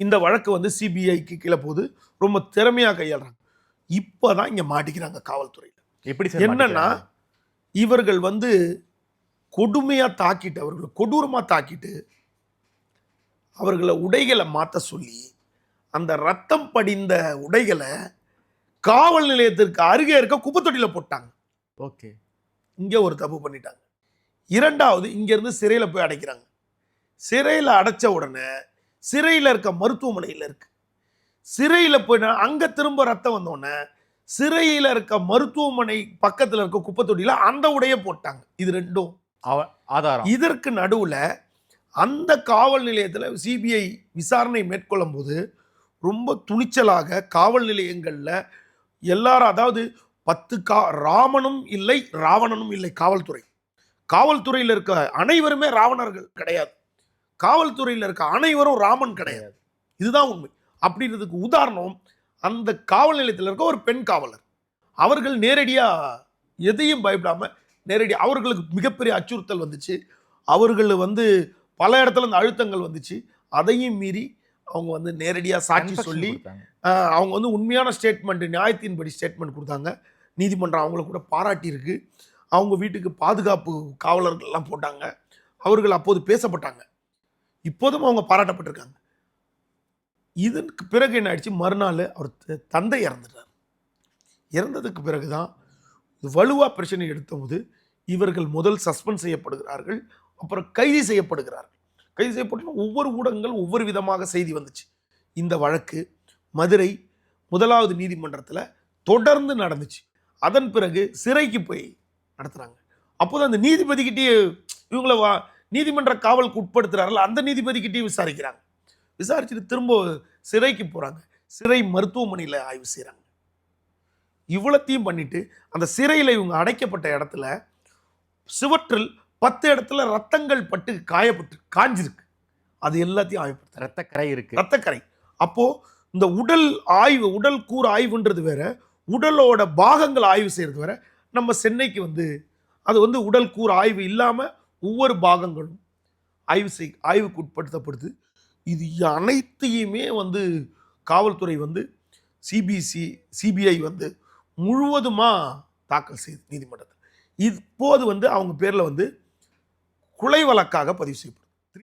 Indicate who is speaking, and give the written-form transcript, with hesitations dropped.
Speaker 1: இந்த வழக்கு வந்து சிபிஐக்கு கீழே போகுது. ரொம்ப திறமையாக கையாளுறாங்க. இப்போதான் இங்கே மாட்டிக்கிறாங்க காவல்துறையில்.
Speaker 2: எப்படி சார்
Speaker 1: என்னன்னா, இவர்கள் வந்து கொடுமையாக தாக்கிட்டு, அவர்களை கொடூரமாக தாக்கிட்டு, அவர்களை உடைகளை மாற்ற சொல்லி, அந்த ரத்தம் படிந்த உடைகளை காவல் நிலையத்திற்கு அருகே இருக்க குப்பைத்தொட்டியில் போட்டாங்க.
Speaker 2: ஓகே,
Speaker 1: இங்கே ஒரு தப்பு பண்ணிட்டாங்க. இரண்டாவது, இங்கேருந்து சிறையில் போய் அடைக்கிறாங்க. சிறையில் அடைச்ச உடனே சிறையில் இருக்க மருத்துவமனையில் இருக்கு. சிறையில் போய் அங்கே திரும்ப ரத்தம் வந்தோடனே சிறையில் இருக்க மருத்துவமனை பக்கத்தில் இருக்க குப்பைத்தொட்டியில் அந்த உடைய போட்டாங்க. இது ரெண்டும்
Speaker 2: ஆதாரம்.
Speaker 1: இதற்கு நடுவில் அந்த காவல் நிலையத்தில் சிபிஐ விசாரணை மேற்கொள்ளும் போது ரொம்ப துணிச்சலாக காவல் நிலையங்களில் எல்லாரும், அதாவது 10 ராமனும் இல்லை ராவணனும் இல்லை. காவல்துறையில் இருக்க அனைவருமே ராவணர்கள் கிடையாது. காவல்துறையில் இருக்க அனைவரும் ராமன் கிடையாது. இதுதான் உண்மை. அப்படின்றதுக்கு உதாரணம், அந்த காவல் நிலையத்தில் இருக்க ஒரு பெண் காவலர். அவர்கள் நேரடியாக எதையும் பயப்படாம நேரடியாக, அவர்களுக்கு மிகப்பெரிய அச்சுறுத்தல் வந்துச்சு. அவர்கள் வந்து பல இடத்துல இந்த அழுத்தங்கள் வந்துச்சு. அதையும் மீறி அவங்க வந்து நேரடியாக சாட்சி சொல்லி அவங்க வந்து உண்மையான ஸ்டேட்மெண்ட், நியாயத்தின்படி ஸ்டேட்மெண்ட் கொடுத்தாங்க. நீதிமன்றம் அவங்கள கூட பாராட்டியிருக்கு. அவங்க வீட்டுக்கு பாதுகாப்பு காவலர்கள்லாம் போட்டாங்க. அவர்கள் அப்போது பேசப்பட்டாங்க. இப்போதும் அவங்க பாராட்டப்பட்டிருக்காங்க. இதற்கு பிறகு என்ன ஆயிடுச்சு, மறுநாள் அவர் தந்தை இறந்துட்டார். இறந்ததுக்கு பிறகுதான் வலுவா பிரச்சனை எடுத்தபோது இவர்கள் முதல் சஸ்பெண்ட் செய்யப்படுகிறார்கள், அப்புறம் கைது செய்யப்படுகிறார்கள். கைது செய்யப்பட்டு ஒவ்வொரு ஊடகங்கள் ஒவ்வொரு விதமாக செய்தி வந்துச்சு. இந்த வழக்கு மதுரை 1வது நீதிமன்றத்தில் தொடர்ந்து நடந்துச்சு. அதன் பிறகு சிறைக்கு போய் நடத்துகிறாங்க. அப்போது அந்த நீதிபதிக்கிட்டே இவங்களை நீதிமன்ற காவலுக்கு உட்படுத்துகிறார்கள். அந்த நீதிபதிக்கிட்டே விசாரிக்கிறாங்க. விசாரிச்சுட்டு திரும்ப சிறைக்கு போகிறாங்க. சிறை மருத்துவமனையில் ஆய்வு செய்கிறாங்க. இவ்வளத்தையும் பண்ணிட்டு அந்த சிறையில் இவங்க அடைக்கப்பட்ட இடத்துல சுவற்றில் 10 இடத்துல ரத்தங்கள் பட்டு காஞ்சிருக்கு. அது எல்லாத்தையும் ஆய்வுப்படுத்த
Speaker 2: ரத்தக்கரை இருக்கு.
Speaker 1: ரத்தக்கரை. அப்போ இந்த உடல் கூறு ஆய்வுன்றது வேற, உடலோட பாகங்கள் ஆய்வு செய்யறது வேற. நம்ம சென்னைக்கு வந்து அது வந்து உடல் கூறு ஆய்வு இல்லாம ஒவ்வொரு பாகங்களும் ஆய்வுக்கு உட்படுத்தப்படுது. இது அனைத்தையுமே வந்து காவல்துறை வந்து சிபிஐ வந்து முழுவதுமா தாக்கல் செய்து நீதிமன்றத்தில். இப்போது வந்து அவங்க பேர்ல வந்து கொலை வழக்காக பதிவு செய்யப்படும்.